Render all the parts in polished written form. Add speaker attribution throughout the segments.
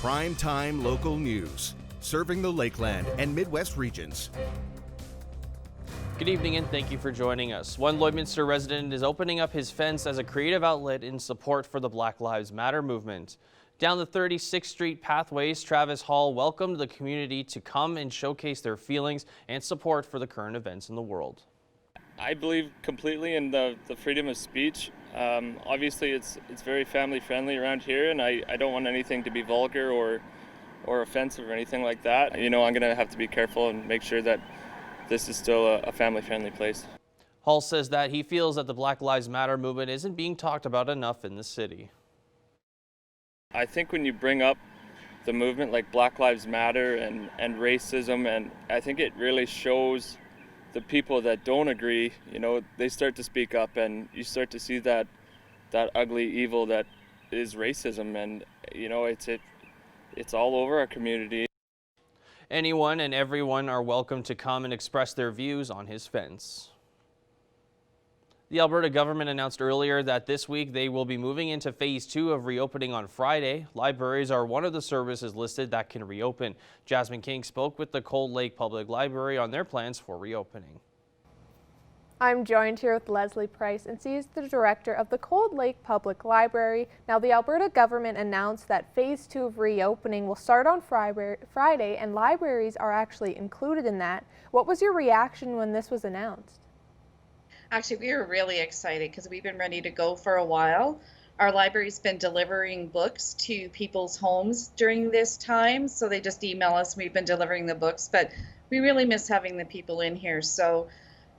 Speaker 1: Prime time local news, serving the Lakeland and Midwest regions.
Speaker 2: Good evening and thank you for joining us. One Lloydminster resident is opening up his fence as a creative outlet in support for the Black Lives Matter movement. Down the 36th Street pathways, Travis Hall welcomed the community to come and showcase their feelings and support for the current events in the world.
Speaker 3: I believe completely in the freedom of speech. Obviously it's very family friendly around here, and I don't want anything to be vulgar or offensive or anything like that. You know, I'm going to have to be careful and make sure that this is still a family friendly place.
Speaker 2: Hall says that he feels that the Black Lives Matter movement isn't being talked about enough in the city.
Speaker 3: I think when you bring up the movement like Black Lives Matter and racism, and I think it really shows the people that don't agree, you know, they start to speak up, and you start to see that ugly evil that is racism, and you know, it's all over our community.
Speaker 2: Anyone and everyone are welcome to come and express their views on his fence. The Alberta government announced earlier that this week they will be moving into phase 2 of reopening on Friday. Libraries are one of the services listed that can reopen. Jasmine King spoke with the Cold Lake Public Library on their plans for reopening.
Speaker 4: I'm joined here with Leslie Price, and she is the director of the Cold Lake Public Library. Now, the Alberta government announced that phase 2 of reopening will start on Friday, and libraries are actually included in that. What was your reaction when this was announced?
Speaker 5: Actually, we were really excited because we've been ready to go for a while. Our library's been delivering books to people's homes during this time, so they just email us. We've been delivering the books, but we really miss having the people in here. So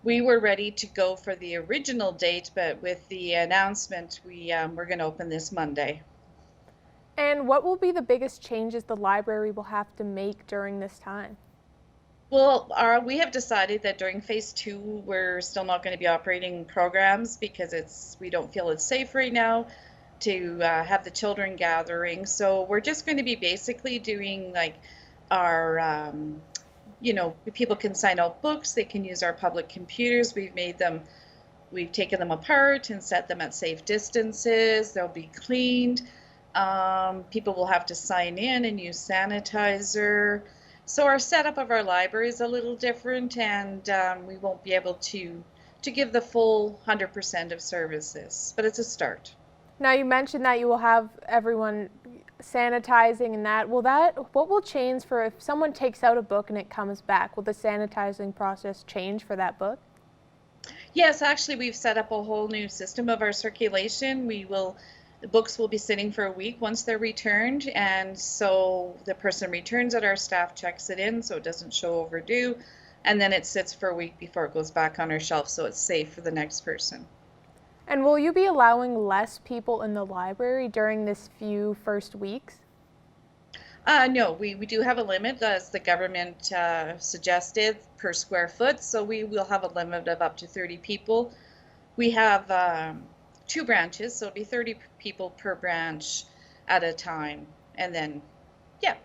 Speaker 5: we were ready to go for the original date, but with the announcement, we're going to open this Monday.
Speaker 4: And what will be the biggest changes the library will have to make during this time?
Speaker 5: Well, we have decided that during phase 2, we're still not going to be operating programs because we don't feel it's safe right now to have the children gathering. So we're just going to be basically doing like our, you know, people can sign out books, they can use our public computers. We've taken them apart and set them at safe distances. They'll be cleaned. People will have to sign in and use sanitizer. So our setup of our library is a little different, and we won't be able to give the full 100% of services, but it's a start.
Speaker 4: Now, you mentioned that you will have everyone sanitizing and that. What will change for if someone takes out a book and it comes back? Will the sanitizing process change for that book?
Speaker 5: Yes, actually, we've set up a whole new system of our circulation. The books will be sitting for a week once they're returned, and so the person returns it, our staff checks it in so it doesn't show overdue, and then it sits for a week before it goes back on our shelf so it's safe for the next person.
Speaker 4: And will you be allowing less people in the library during this few first weeks?
Speaker 5: No, we do have a limit as the government suggested per square foot, so we will have a limit of up to 30 people. We have 2 branches, so it'll be 30 people per branch at a time, and then, yeah.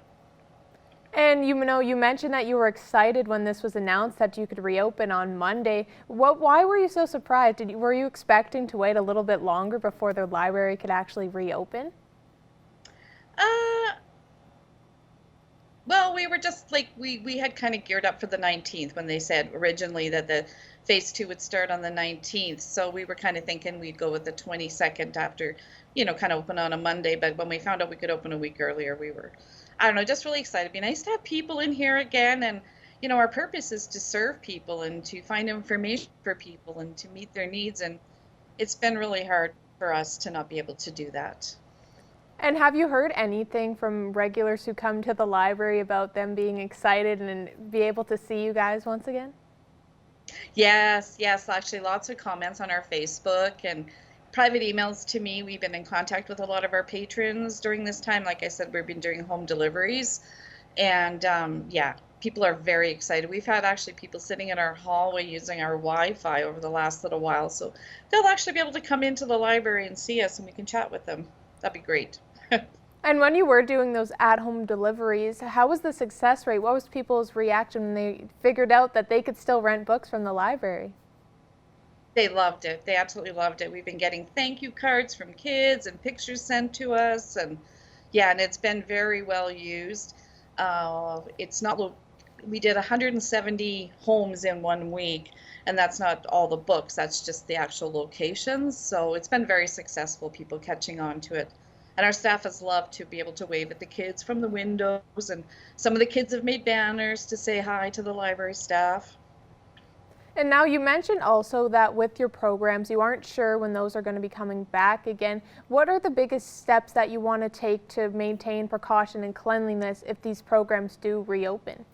Speaker 4: And you mentioned that you were excited when this was announced that you could reopen on Monday. Why were you so surprised? Were you expecting to wait a little bit longer before the library could actually reopen?
Speaker 5: Well, we were just like, we had kind of geared up for the 19th when they said originally that the phase 2 would start on the 19th. So we were kind of thinking we'd go with the 22nd after, you know, kind of open on a Monday. But when we found out we could open a week earlier, we were, I don't know, just really excited. It'd be nice to have people in here again. And, you know, our purpose is to serve people and to find information for people and to meet their needs. And it's been really hard for us to not be able to do that.
Speaker 4: And have you heard anything from regulars who come to the library about them being excited and be able to see you guys once again?
Speaker 5: Yes, actually lots of comments on our Facebook and private emails to me. We've been in contact with a lot of our patrons during this time. Like I said, we've been doing home deliveries, and yeah, people are very excited. We've had actually people sitting in our hallway using our Wi-Fi over the last little while, so they'll actually be able to come into the library and see us and we can chat with them. That'd be great.
Speaker 4: And when you were doing those at-home deliveries, how was the success rate? What was people's reaction when they figured out that they could still rent books from the library?
Speaker 5: They loved it. They absolutely loved it. We've been getting thank you cards from kids and pictures sent to us, and Yeah, and it's been very well used. It's not, we did 170 homes in 1 week, and that's not all the books, that's just the actual locations. So it's been very successful, people catching on to it. And our staff has loved to be able to wave at the kids from the windows, and some of the kids have made banners to say hi to the library staff.
Speaker 4: And now you mentioned also that with your programs, you aren't sure when those are going to be coming back again. What are the biggest steps that you want to take to maintain precaution and cleanliness if these programs do reopen?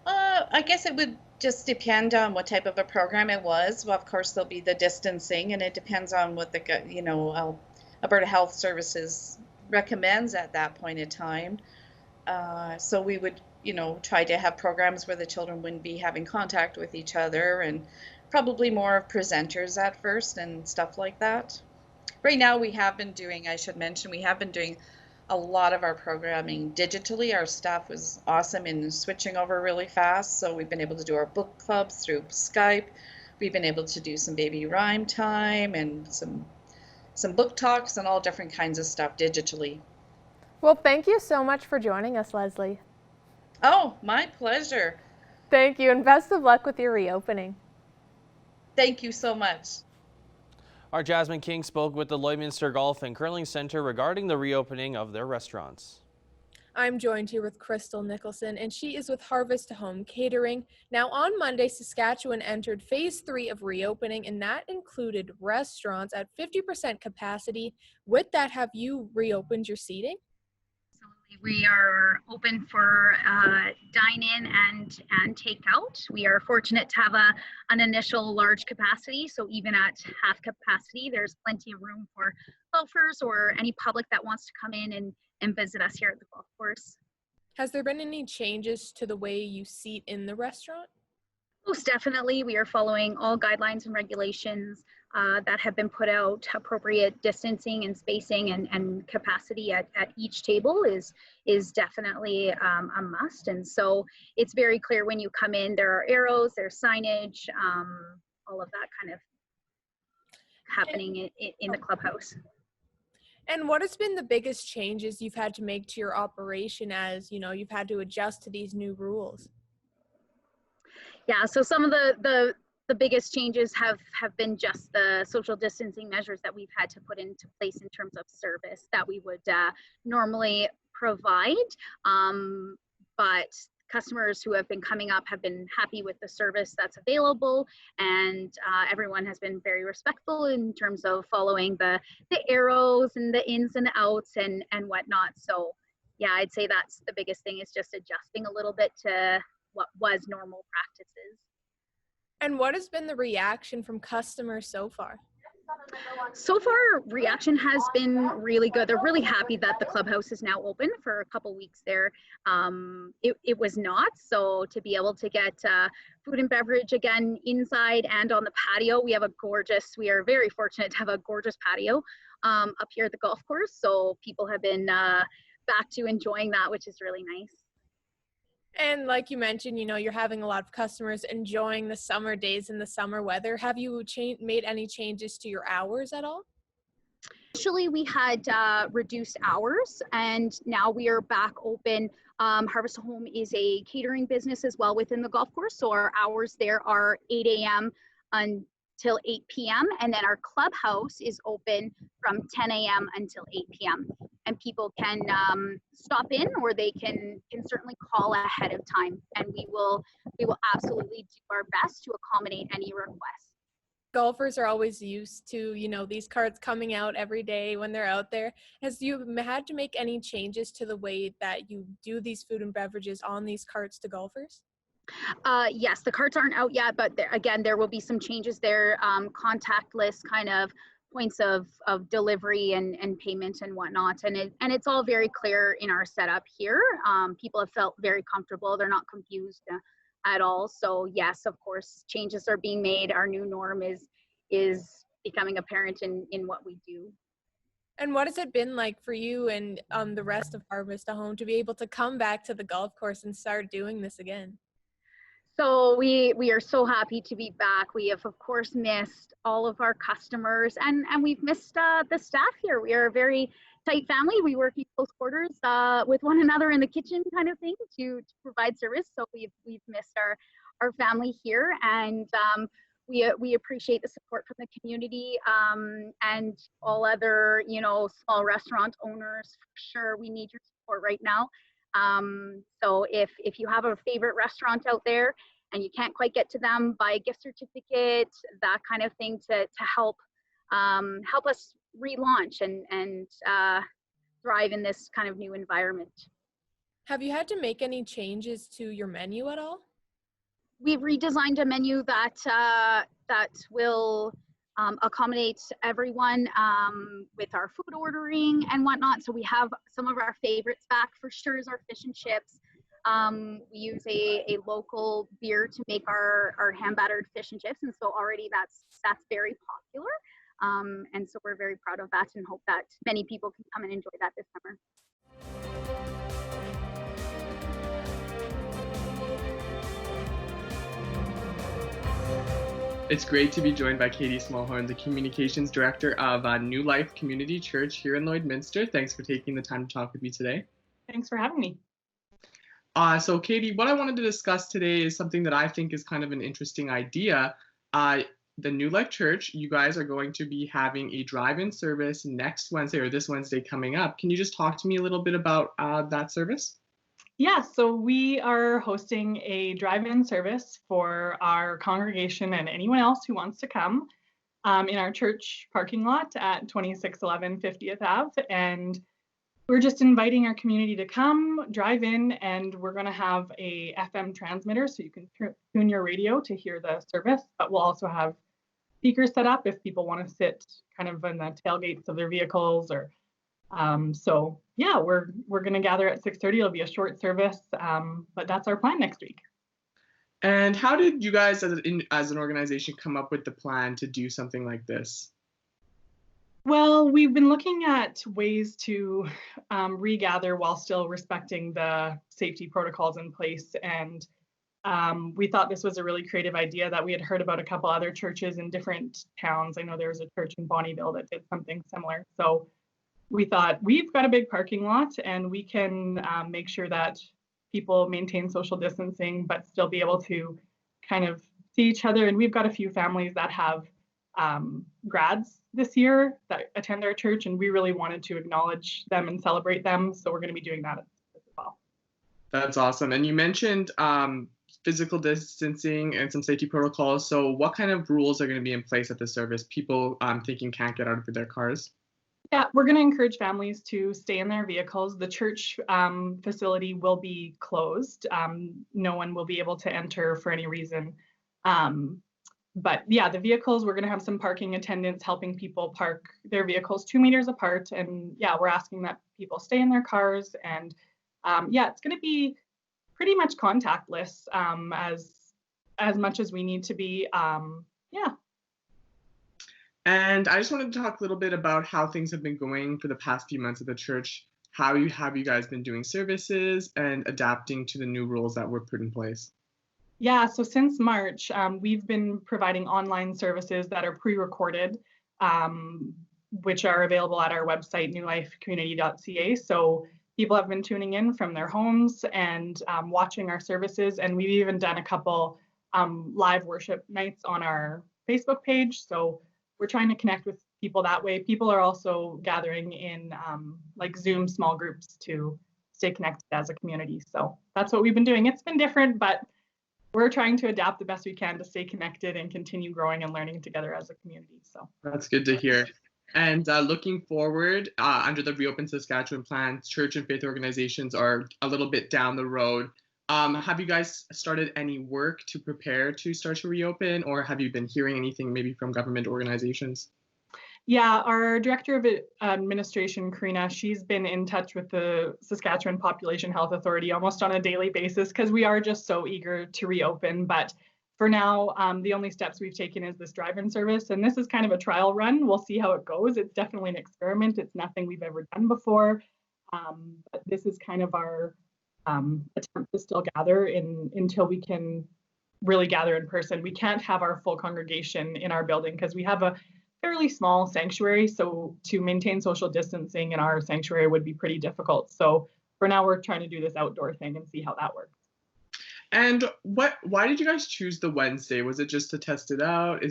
Speaker 5: I guess it would just depend on what type of a program it was. Well, of course, there'll be the distancing, and it depends on what Alberta Health Services recommends at that point in time. So we would, try to have programs where the children wouldn't be having contact with each other, and probably more of presenters at first and stuff like that. Right now, I should mention, we have been doing a lot of our programming digitally. Our staff was awesome in switching over really fast. So we've been able to do our book clubs through Skype. We've been able to do some baby rhyme time and some book talks and all different kinds of stuff digitally.
Speaker 4: Well, thank you so much for joining us, Leslie.
Speaker 5: Oh, my pleasure.
Speaker 4: Thank you, and best of luck with your reopening.
Speaker 5: Thank you so much.
Speaker 2: Our Jasmine King spoke with the Lloydminster Golf and Curling Center regarding the reopening of their restaurants.
Speaker 4: I'm joined here with Crystal Nicholson, and she is with Harvest Home Catering. Now, on Monday, Saskatchewan entered Phase 3 of reopening, and that included restaurants at 50% capacity. With that, have you reopened your seating?
Speaker 6: We are open for dine-in and takeout. We are fortunate to have an initial large capacity, so even at half capacity, there's plenty of room for golfers or any public that wants to come in and visit us here at the golf course.
Speaker 4: Has there been any changes to the way you seat in the restaurant?
Speaker 6: Most definitely, we are following all guidelines and regulations that have been put out. Appropriate distancing and spacing and capacity at each table is definitely a must. And so it's very clear when you come in, there are arrows, there's signage, all of that kind of happening in the clubhouse.
Speaker 4: And what has been the biggest changes you've had to make to your operation as, you've had to adjust to these new rules?
Speaker 6: Yeah, so some of the biggest changes have been just the social distancing measures that we've had to put into place in terms of service that we would normally provide. But customers who have been coming up have been happy with the service that's available, and everyone has been very respectful in terms of following the arrows and the ins and outs and whatnot. So yeah, I'd say that's the biggest thing, is just adjusting a little bit to what was normal practices.
Speaker 4: And what has been the reaction from customers so far?
Speaker 6: So far, reaction has been really good. They're really happy that the clubhouse is now open. For a couple weeks there, it was not. So to be able to get food and beverage again inside and on the patio, we are very fortunate to have a gorgeous patio up here at the golf course. So people have been back to enjoying that, which is really nice.
Speaker 4: And like you mentioned, you're having a lot of customers enjoying the summer days and the summer weather. Have you made any changes to your hours at all?
Speaker 6: Initially, we had reduced hours, and now we are back open. Harvest Home is a catering business as well within the golf course, so our hours there are 8 a.m. until 8 p.m. and then our clubhouse is open from 10 a.m. until 8 p.m. and people can stop in, or they can certainly call ahead of time, and we will absolutely do our best to accommodate any requests.
Speaker 4: Golfers are always used to, these carts coming out every day when they're out there. Has you had to make any changes to the way that you do these food and beverages on these carts to golfers?
Speaker 6: Yes, the carts aren't out yet, but there will be some changes there, contactless kind of points of delivery and payment and whatnot. And it's all very clear in our setup here. People have felt very comfortable. They're not confused at all. So yes, of course, changes are being made. Our new norm is becoming apparent in what we do.
Speaker 4: And what has it been like for you and the rest of Harvest Home to be able to come back to the golf course and start doing this again?
Speaker 6: So we are so happy to be back. We have of course missed all of our customers, and we've missed the staff here. We are a very tight family. We work in close quarters with one another in the kitchen, kind of thing, to provide service. So we've missed our family here, and we appreciate the support from the community and all other small restaurant owners. For sure, we need your support right now. So if you have a favorite restaurant out there and you can't quite get to them, buy a gift certificate, that kind of thing to help help us relaunch and thrive in this kind of new environment.
Speaker 4: Have you had to make any changes to your menu at all?
Speaker 6: We've redesigned a menu that that will accommodate everyone with our food ordering and whatnot. So we have some of our favorites back. For sure is our fish and chips. We use a local beer to make our hand battered fish and chips, and so already that's very popular. And so we're very proud of that and hope that many people can come and enjoy that this summer.
Speaker 7: It's great to be joined by Katie Smallhorn, the Communications Director of New Life Community Church here in Lloydminster. Thanks for taking the time to talk with me today.
Speaker 8: Thanks for having me.
Speaker 7: So Katie, what I wanted to discuss today is something that I think is kind of an interesting idea. The New Life Church, you guys are going to be having a drive-in service next Wednesday, or this Wednesday coming up. Can you just talk to me a little bit about that service?
Speaker 8: Yeah, so we are hosting a drive-in service for our congregation and anyone else who wants to come in our church parking lot at 2611 50th Ave. And we're just inviting our community to come, drive in, and we're going to have a FM transmitter so you can tune your radio to hear the service. But we'll also have speakers set up if people want to sit kind of in the tailgates of their vehicles. Or so yeah, we're going to gather at 6:30. It'll be a short service, but that's our plan next week.
Speaker 7: And how did you guys as an organization come up with the plan to do something like this?
Speaker 8: Well, we've been looking at ways to regather while still respecting the safety protocols in place. And we thought this was a really creative idea that we had heard about a couple other churches in different towns. I know there was a church in Bonnyville that did something similar. So we thought, we've got a big parking lot and we can make sure that people maintain social distancing, but still be able to kind of see each other. And we've got a few families that have grads this year that attend our church, and we really wanted to acknowledge them and celebrate them. So we're going to be doing that as well.
Speaker 7: That's awesome. And you mentioned physical distancing and some safety protocols. So what kind of rules are going to be in place at the service? People thinking can't get out of their cars?
Speaker 8: Yeah, we're going to encourage families to stay in their vehicles. The church facility will be closed. No one will be able to enter for any reason. But yeah, the vehicles, we're going to have some parking attendants helping people park their vehicles 2 meters apart. And yeah, we're asking that people stay in their cars. And yeah, it's going to be pretty much contactless as much as we need to be. Yeah.
Speaker 7: And I just wanted to talk a little bit about how things have been going for the past few months at the church. How have you guys been doing services and adapting to the new rules that were put in place?
Speaker 8: Yeah, so since March, we've been providing online services that are pre-recorded, which are available at our website, newlifecommunity.ca. So people have been tuning in from their homes and watching our services. And we've even done a couple live worship nights on our Facebook page. So we're trying to connect with people that way. People are also gathering in like Zoom small groups to stay connected as a community. So that's what we've been doing. It's been different, but we're trying to adapt the best we can to stay connected and continue growing and learning together as a community. So
Speaker 7: that's good to hear. And looking forward, under the Reopen Saskatchewan plan, church and faith organizations are a little bit down the road. Have you guys started any work to prepare to start to reopen, or have you been hearing anything maybe from government organizations?
Speaker 8: Yeah, our Director of Administration, Karina, she's been in touch with the Saskatchewan Population Health Authority almost on a daily basis because we are just so eager to reopen. But for now, the only steps we've taken is this drive-in service, and this is kind of a trial run. We'll see how it goes. It's definitely an experiment. It's nothing we've ever done before, but this is kind of our attempt to still gather until we can really gather in person. We can't have our full congregation in our building because we have a fairly small sanctuary. So to maintain social distancing in our sanctuary would be pretty difficult. So for now, we're trying to do this outdoor thing and see how that works.
Speaker 7: And why did you guys choose the Wednesday? Was it just to test it out?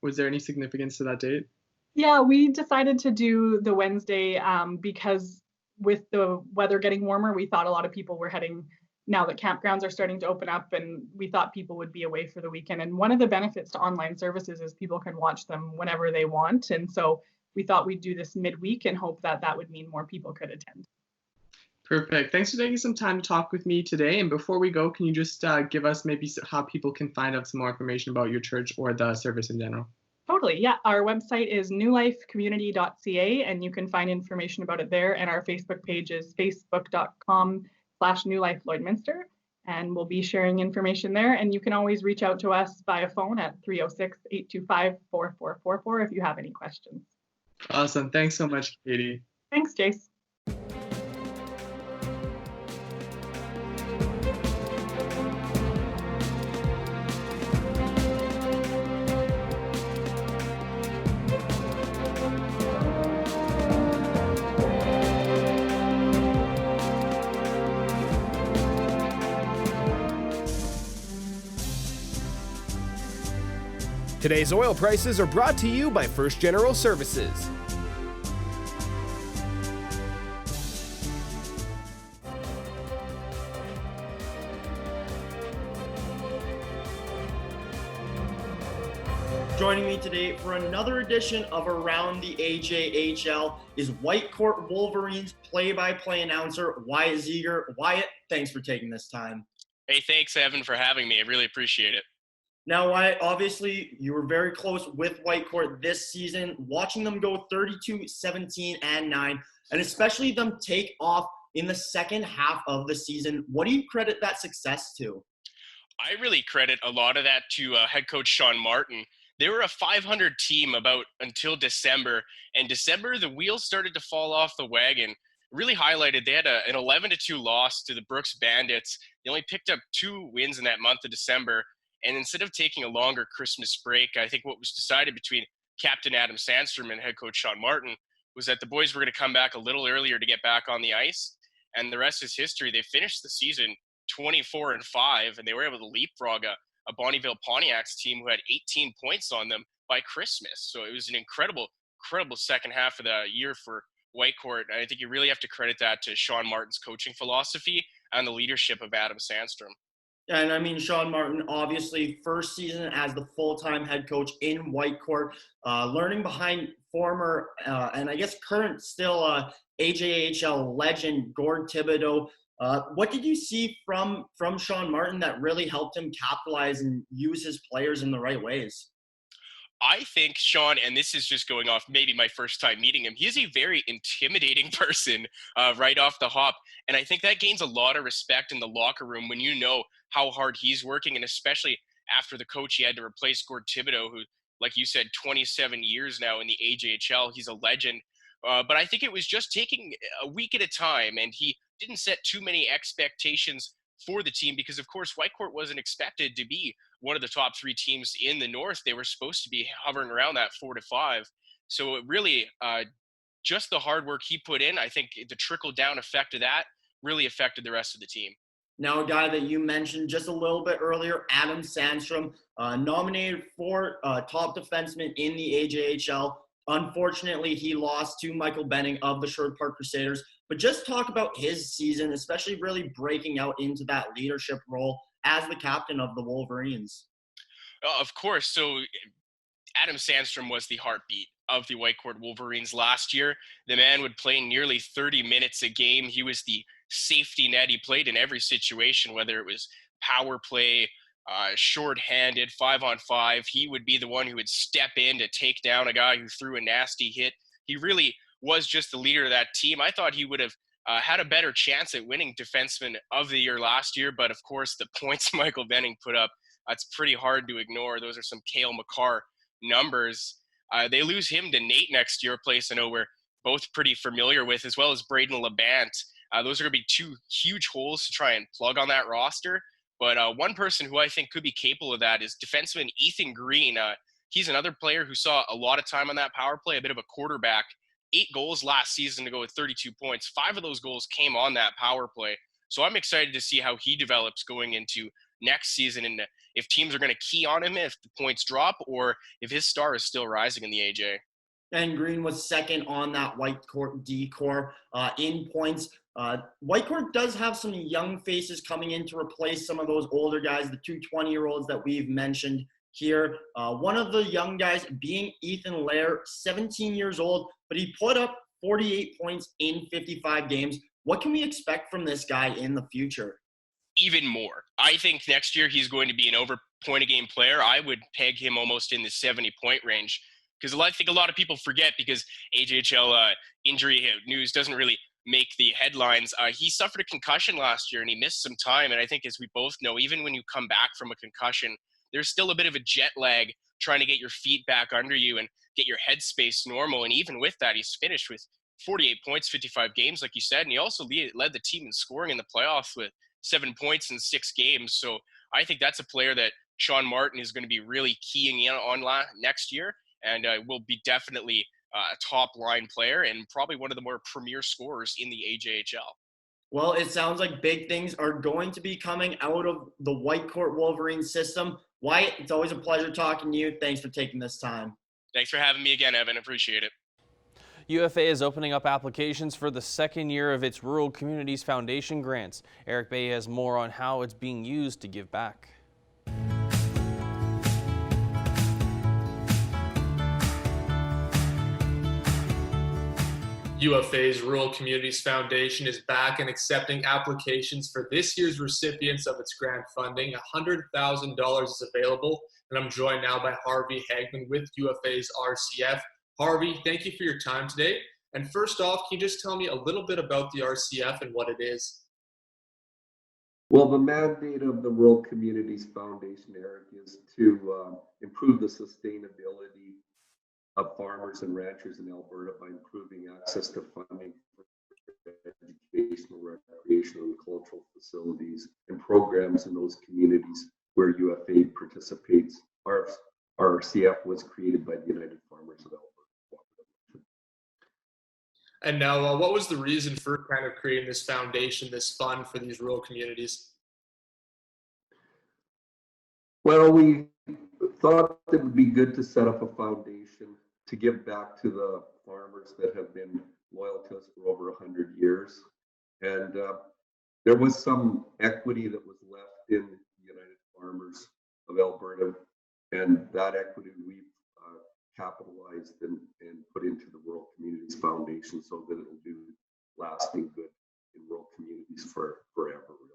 Speaker 7: Was there any significance to that date?
Speaker 8: Yeah, we decided to do the Wednesday because with the weather getting warmer, we thought a lot of people were heading now that campgrounds are starting to open up, and we thought people would be away for the weekend. And one of the benefits to online services is people can watch them whenever they want. And so we thought we'd do this midweek and hope that that would mean more people could attend.
Speaker 7: Perfect. Thanks for taking some time to talk with me today. And before we go, can you just give us maybe how people can find out some more information about your church or the service in general?
Speaker 8: Totally. Yeah. Our website is newlifecommunity.ca, and you can find information about it there. And our Facebook page is facebook.com/newlifeLloydminster. And we'll be sharing information there. And you can always reach out to us via phone at 306-825-4444 if you have any questions.
Speaker 7: Awesome. Thanks so much, Katie.
Speaker 8: Thanks, Jace.
Speaker 1: Today's oil prices are brought to you by First General Services.
Speaker 9: Joining me today for another edition of Around the AJHL is Whitecourt Wolverines play-by-play announcer Wyatt Ziegler. Wyatt, thanks for taking this time.
Speaker 10: Hey, thanks, Evan, for having me. I really appreciate it.
Speaker 9: Now, Wyatt, obviously, you were very close with Whitecourt this season, watching them go 32-17 and 9, and especially them take off in the second half of the season. What do you credit that success to?
Speaker 10: I really credit a lot of that to head coach Sean Martin. They were a 500 team about until December, and December, the wheels started to fall off the wagon. Really highlighted, they had an 11-2 loss to the Brooks Bandits. They only picked up 2 wins in that month of December. And instead of taking a longer Christmas break, I think what was decided between Captain Adam Sandstrom and head coach Sean Martin was that the boys were going to come back a little earlier to get back on the ice. And the rest is history. They finished the season 24-5, and they were able to leapfrog a Bonnyville Pontiacs team who had 18 points on them by Christmas. So it was an incredible second half of the year for Whitecourt. And I think you really have to credit that to Sean Martin's coaching philosophy and the leadership of Adam Sandstrom.
Speaker 9: And I mean, Sean Martin, obviously, first season as the full-time head coach in Whitecourt, learning behind former and I guess current still AJHL legend Gord Thibodeau. What did you see from Sean Martin that really helped him capitalize and use his players in the right ways?
Speaker 10: I think Sean, and this is just going off maybe my first time meeting him, he's a very intimidating person right off the hop. And I think that gains a lot of respect in the locker room when you know how hard he's working, and especially after the coach he had to replace Gord Thibodeau, who, like you said, 27 years now in the AJHL. He's a legend. But I think it was just taking a week at a time, and he didn't set too many expectations for the team because, of course, Whitecourt wasn't expected to be one of the top 3 teams in the North. They were supposed to be hovering around that 4 to 5. So it really, just the hard work he put in, I think the trickle-down effect of that really affected the rest of the team.
Speaker 9: Now, a guy that you mentioned just a little bit earlier, Adam Sandstrom, nominated for top defenseman in the AJHL. Unfortunately, he lost to Michael Benning of the Sherwood Park Crusaders. But just talk about his season, especially really breaking out into that leadership role as the captain of the Wolverines.
Speaker 10: Of course. So Adam Sandstrom was the heartbeat of the Whitecourt Wolverines last year. The man would play nearly 30 minutes a game. He was the safety net. He played in every situation, whether it was power play, shorthanded, 5-on-5. He would be the one who would step in to take down a guy who threw a nasty hit. He really was just the leader of that team. I thought he would have had a better chance at winning Defenseman of the Year last year, but of course the points Michael Benning put up, that's pretty hard to ignore. Those are some Cale Makar numbers. They lose him to Nate next year, a place I know we're both pretty familiar with, as well as Braden Labant. Those are going to be 2 huge holes to try and plug on that roster. But one person who I think could be capable of that is defenseman Ethan Green. He's another player who saw a lot of time on that power play, a bit of a quarterback. 8 goals last season to go with 32 points. 5 of those goals came on that power play. So I'm excited to see how he develops going into next season, and if teams are going to key on him if the points drop, or if his star is still rising in the AJ.
Speaker 9: And Green was second on that Whitecourt D-core in points. Whitecourt does have some young faces coming in to replace some of those older guys, the 20-year-olds that we've mentioned here. One of the young guys being Ethan Lair, 17 years old, but he put up 48 points in 55 games. What can we expect from this guy in the future?
Speaker 10: Even more. I think next year he's going to be an over point a game player. I would peg him almost in the 70-point range, because I think a lot of people forget, because AJHL injury news doesn't really make the headlines. He suffered a concussion last year and he missed some time. And I think, as we both know, even when you come back from a concussion, there's still a bit of a jet lag trying to get your feet back under you and get your headspace normal. And even with that, he's finished with 48 points, 55 games, like you said. And he also led the team in scoring in the playoffs with 7 points in 6 games. So I think that's a player that Sean Martin is going to be really keying in on next year, and will be definitely a top line player and probably one of the more premier scorers in the AJHL.
Speaker 9: Well, it sounds like big things are going to be coming out of the Whitecourt Wolverines system. Wyatt, it's always a pleasure talking to you. Thanks for taking this time.
Speaker 10: Thanks for having me again, Evan. Appreciate it.
Speaker 2: UFA is opening up applications for the second year of its Rural Communities Foundation grants. Eric Bay has more on how it's being used to give back.
Speaker 11: UFA's Rural Communities Foundation is back and accepting applications for this year's recipients of its grant funding. $100,000 is available, and I'm joined now by Harvey Hagman with UFA's RCF. Harvey, thank you for your time today. And first off, can you just tell me a little bit about the RCF and what it is?
Speaker 12: Well, the mandate of the Rural Communities Foundation, Eric, is to improve the sustainability of farmers and ranchers in Alberta by improving access to funding for educational, recreational, and cultural facilities and programs in those communities where UFA participates. Our RCF was created by the United Farmers of Alberta.
Speaker 11: And now, what was the reason for kind of creating this foundation, this fund for these rural communities?
Speaker 12: Well, we thought it would be good to set up a foundation to give back to the farmers that have been loyal to us for over 100 years. And there was some equity that was left in United Farmers of Alberta, and that equity we've capitalized and put into the Rural Communities Foundation so that it'll do lasting good in rural communities forever, really.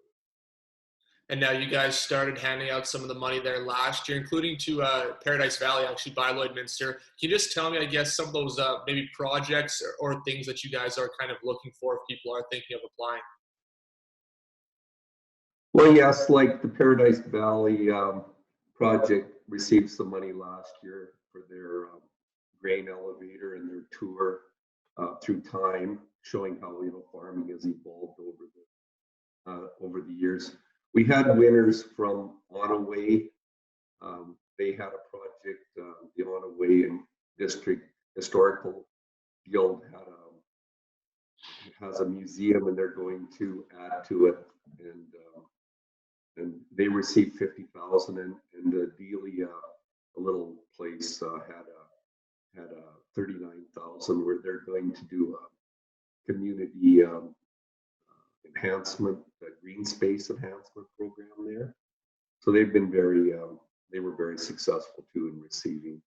Speaker 11: And now you guys started handing out some of the money there last year, including to Paradise Valley, actually, by Lloydminster. Can you just tell me, I guess, some of those maybe projects or things that you guys are kind of looking for if people are thinking of applying?
Speaker 12: Well, yes, like the Paradise Valley project received some money last year for their grain elevator and their tour through time, showing how farming has evolved over the years. We had winners from Onaway. They had a project, the Onaway and District Historical Guild has a museum, and they're going to add to it. And they received $50,000, and the Delia, a little place, had $39,000, where they're going to do a community enhancement, a green space enhancement program there. So they've been they were very successful too in receiving.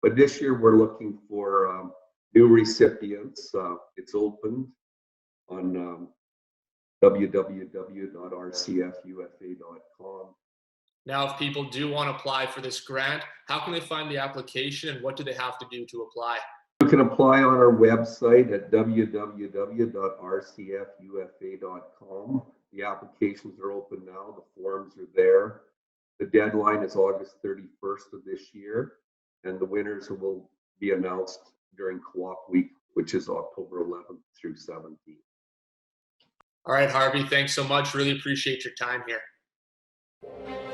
Speaker 12: But this year we're looking for new recipients. It's opened on www.rcfufa.com.
Speaker 11: Now, if people do want to apply for this grant, how can they find the application and what do they have to do to apply?
Speaker 12: You can apply on our website at www.rcfufa.com. The applications are open now. The forms are there. The deadline is August 31st of this year, and the winners will be announced during Co-op Week, which is October 11th through 17th.
Speaker 11: All right, Harvey, thanks so much. Really appreciate your time here.
Speaker 2: you.